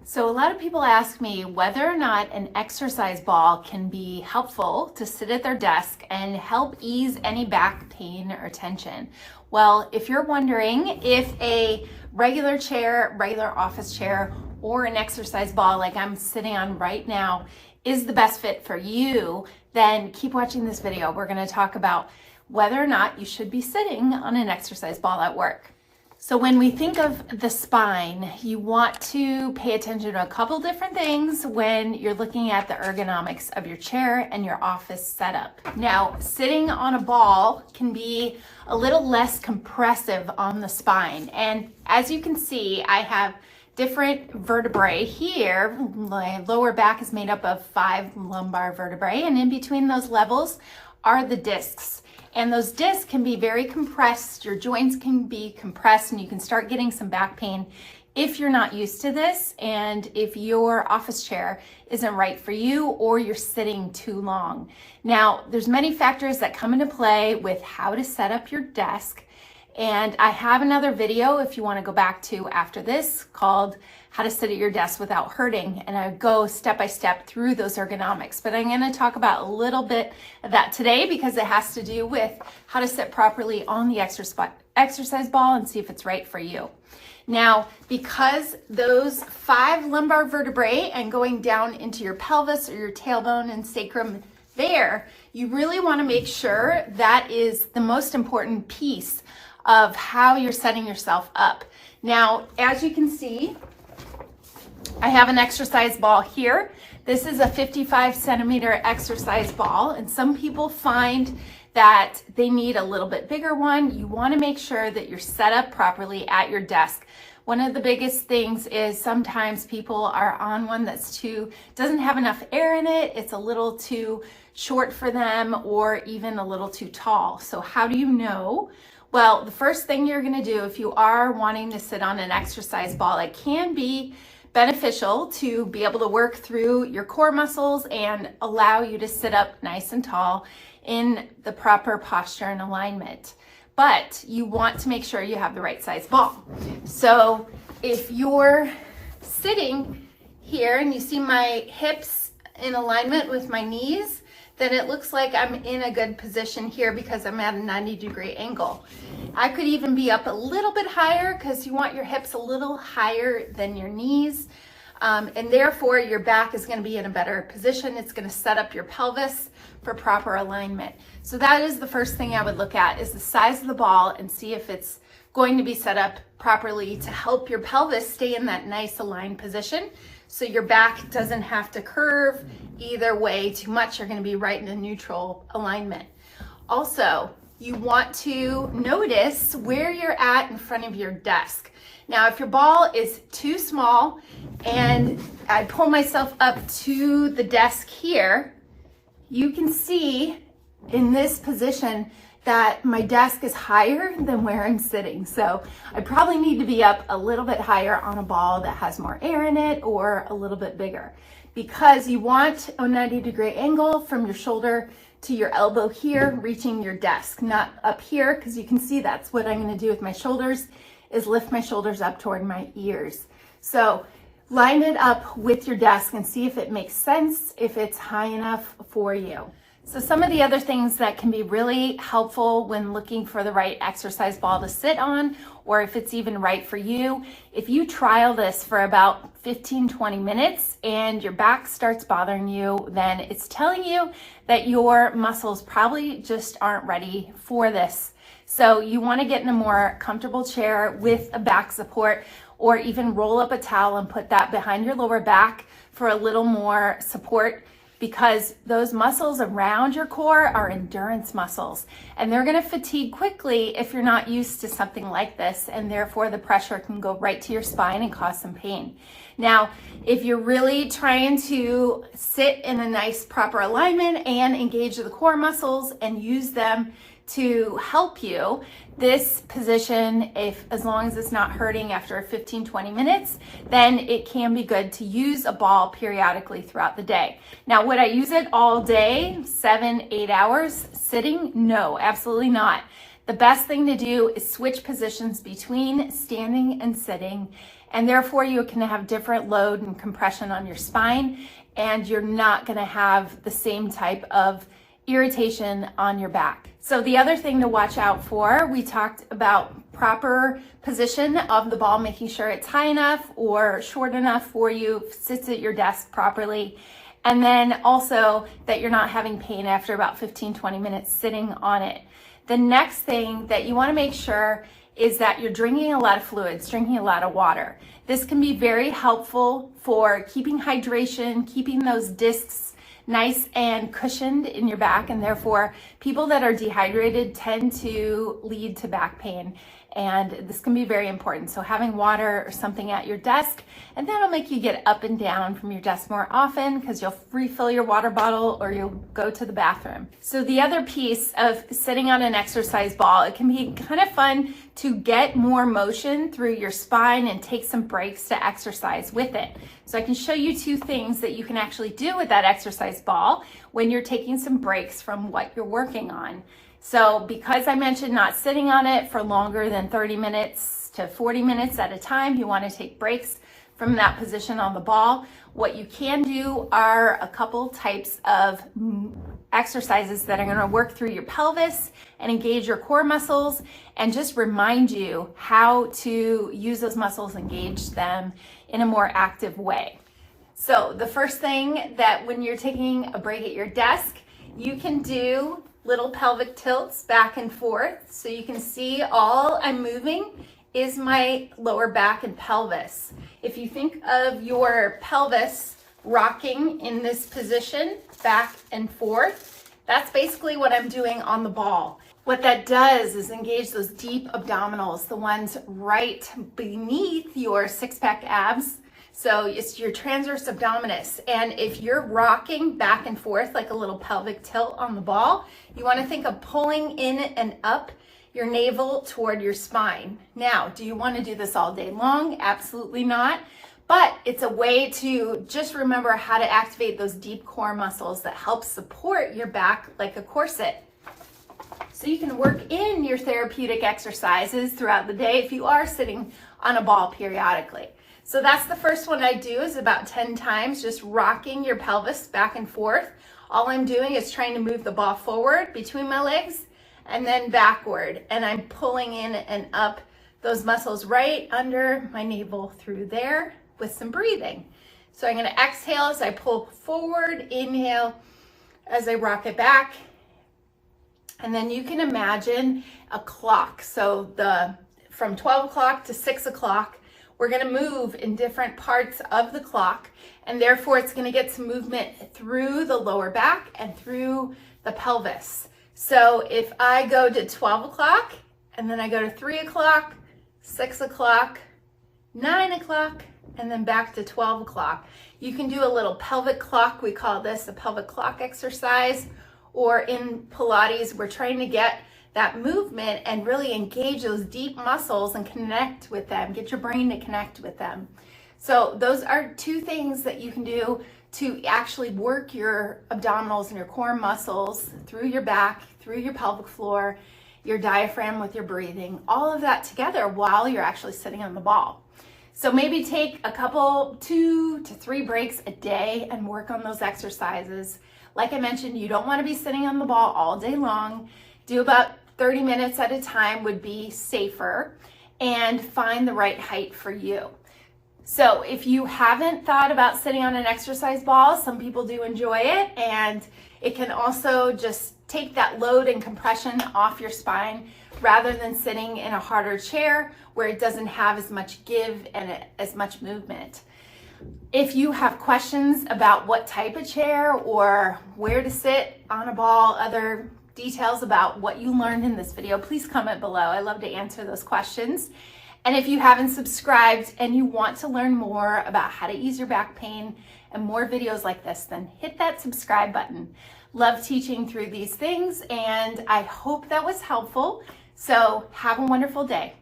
So a lot of people ask me whether or not an exercise ball can be helpful to sit at their desk and help ease any back pain or tension. Well, if you're wondering if a regular chair, regular office chair, or an exercise ball like I'm sitting on right now is the best fit for you, then keep watching this video. We're going to talk about whether or not you should be sitting on an exercise ball at work. So when we think of the spine, you want to pay attention to a couple different things when you're looking at the ergonomics of your chair and your office setup. Now, sitting on a ball can be a little less compressive on the spine. And as you can see, I have different vertebrae here. My lower back is made up of 5 lumbar vertebrae, and in between those levels are the discs. And those discs can be very compressed. Your joints can be compressed and you can start getting some back pain if you're not used to this and if your office chair isn't right for you or you're sitting too long. Now, there's many factors that come into play with how to set up your desk. And I have another video if you want to go back to after this called How to Sit at Your Desk Without Hurting. And I go step by step through those ergonomics. But I'm going to talk about a little bit of that today because it has to do with how to sit properly on the exercise ball and see if it's right for you. Now, because those 5 lumbar vertebrae and going down into your pelvis or your tailbone and sacrum there, you really want to make sure that is the most important piece of how you're setting yourself up. Now, as you can see, I have an exercise ball here. This is a 55 centimeter exercise ball, and some people find that they need a little bit bigger one. You want to make sure that you're set up properly at your desk. One of the biggest things is sometimes people are on one that's doesn't have enough air in it. It's a little too short for them or even a little too tall. So how do you know? Well, the first thing you're going to do if you are wanting to sit on an exercise ball, it can be beneficial to be able to work through your core muscles and allow you to sit up nice and tall in the proper posture and alignment. But you want to make sure you have the right size ball. So if you're sitting here and you see my hips in alignment with my knees, then it looks like I'm in a good position here because I'm at a 90-degree angle. I could even be up a little bit higher because you want your hips a little higher than your knees. And therefore your back is going to be in a better position. It's going to set up your pelvis for proper alignment. So that is the first thing I would look at is the size of the ball and see if it's going to be set up properly to help your pelvis stay in that nice aligned position so your back doesn't have to curve either way too much. You're going to be right in a neutral alignment. Also, you want to notice where you're at in front of your desk. Now, if your ball is too small and I pull myself up to the desk here, you can see in this position that my desk is higher than where I'm sitting. So I probably need to be up a little bit higher on a ball that has more air in it or a little bit bigger because you want a 90-degree angle from your shoulder to your elbow here, reaching your desk, not up here, because you can see that's what I'm going to do with my shoulders is lift my shoulders up toward my ears. So line it up with your desk and see if it makes sense, if it's high enough for you. So some of the other things that can be really helpful when looking for the right exercise ball to sit on, or if it's even right for you, if you trial this for about 15-20 minutes and your back starts bothering you, then it's telling you that your muscles probably just aren't ready for this. So you want to get in a more comfortable chair with a back support, or even roll up a towel and put that behind your lower back for a little more support, because those muscles around your core are endurance muscles and they're going to fatigue quickly if you're not used to something like this, and therefore the pressure can go right to your spine and cause some pain. Now, if you're really trying to sit in a nice proper alignment and engage the core muscles and use them to help you, this position, as long as it's not hurting after 15-20 minutes, then it can be good to use a ball periodically throughout the day. Now, would I use it all day, 7-8 hours sitting? No, absolutely not. The best thing to do is switch positions between standing and sitting and therefore you can have different load and compression on your spine, and you're not going to have the same type of irritation on your back. So the other thing to watch out for, we talked about proper position of the ball, making sure it's high enough or short enough for you, sits at your desk properly. And then also that you're not having pain after about 15-20 minutes sitting on it. The next thing that you want to make sure is that you're drinking a lot of fluids, drinking a lot of water. This can be very helpful for keeping hydration, keeping those discs nice and cushioned in your back, and therefore people that are dehydrated tend to lead to back pain, and this can be very important. So having water or something at your desk, and that'll make you get up and down from your desk more often because you'll refill your water bottle or you'll go to the bathroom. So the other piece of sitting on an exercise ball, it can be kind of fun to get more motion through your spine and take some breaks to exercise with it. So I can show you two things that you can actually do with that exercise ball when you're taking some breaks from what you're working on. So because I mentioned not sitting on it for longer than 30 minutes to 40 minutes at a time, you want to take breaks from that position on the ball. What you can do are a couple types of exercises that are going to work through your pelvis and engage your core muscles and just remind you how to use those muscles, engage them in a more active way. So the first thing that when you're taking a break at your desk, you can do little pelvic tilts back and forth. So you can see all I'm moving is my lower back and pelvis. If you think of your pelvis rocking in this position back and forth, that's basically what I'm doing on the ball. What that does is engage those deep abdominals, the ones right beneath your six-pack abs. So it's your transverse abdominis. And if you're rocking back and forth like a little pelvic tilt on the ball, you want to think of pulling in and up your navel toward your spine. Now, do you want to do this all day long? Absolutely not. But it's a way to just remember how to activate those deep core muscles that help support your back like a corset. So you can work in your therapeutic exercises throughout the day if you are sitting on a ball periodically. So that's the first one I do, is about 10 times, just rocking your pelvis back and forth. All I'm doing is trying to move the ball forward between my legs and then backward. And I'm pulling in and up those muscles right under my navel through there with some breathing. So I'm going to exhale as I pull forward, inhale as I rock it back. And then you can imagine a clock. So from 12 o'clock to 6 o'clock, we're going to move in different parts of the clock, and therefore it's going to get some movement through the lower back and through the pelvis. So if I go to 12 o'clock and then I go to 3 o'clock, 6 o'clock, 9 o'clock, and then back to 12 o'clock, you can do a little pelvic clock. We call this a pelvic clock exercise. Or in Pilates, we're trying to get that movement and really engage those deep muscles and connect with them, get your brain to connect with them. So those are two things that you can do to actually work your abdominals and your core muscles through your back, through your pelvic floor, your diaphragm with your breathing, all of that together while you're actually sitting on the ball. So maybe take a couple, 2 to 3 breaks a day and work on those exercises. Like I mentioned, you don't want to be sitting on the ball all day long. Do about 30 minutes at a time would be safer, and find the right height for you. So if you haven't thought about sitting on an exercise ball, some people do enjoy it, and it can also just take that load and compression off your spine rather than sitting in a harder chair where it doesn't have as much give and as much movement. If you have questions about what type of chair or where to sit on a ball, other details about what you learned in this video, please comment below. I love to answer those questions. And if you haven't subscribed and you want to learn more about how to ease your back pain and more videos like this, then hit that subscribe button. Love teaching through these things, and I hope that was helpful. So have a wonderful day.